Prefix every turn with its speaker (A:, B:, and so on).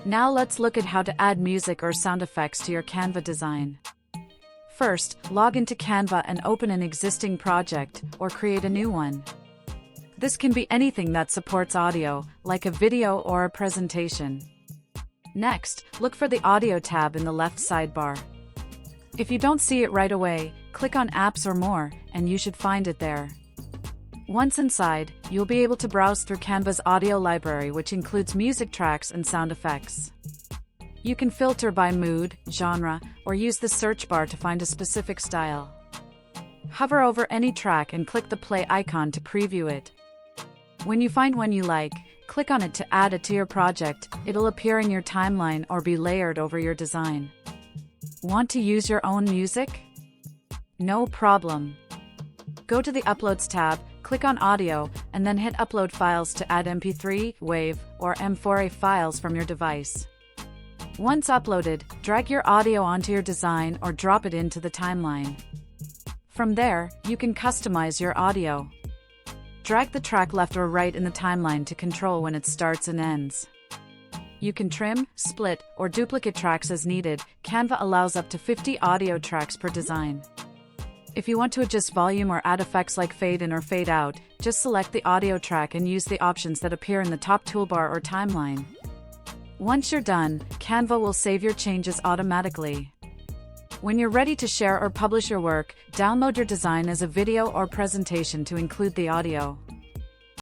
A: Now let's look at how to add music or sound effects to your Canva design. First, log into Canva and open an existing project, or create a new one. This can be anything that supports audio, like a video or a presentation. Next, look for the Audio tab in the left sidebar. If you don't see it right away, click on Apps or More, and you should find it there. Once inside, you'll be able to browse through Canva's audio library, which includes music tracks and sound effects. You can filter by mood, genre, or use the search bar to find a specific style. Hover over any track and click the play icon to preview it. When you find one you like, click on it to add it to your project. It'll appear in your timeline or be layered over your design. Want to use your own music? No problem. Go to the Uploads tab, click on Audio, and then hit Upload Files to add MP3, WAV, or M4A files from your device. Once uploaded, drag your audio onto your design or drop it into the timeline. From there, you can customize your audio. Drag the track left or right in the timeline to control when it starts and ends. You can trim, split, or duplicate tracks as needed. Canva allows up to 50 audio tracks per design. If you want to adjust volume or add effects like fade in or fade out, just select the audio track and use the options that appear in the top toolbar or timeline. Once you're done, Canva will save your changes automatically. When you're ready to share or publish your work, download your design as a video or presentation to include the audio.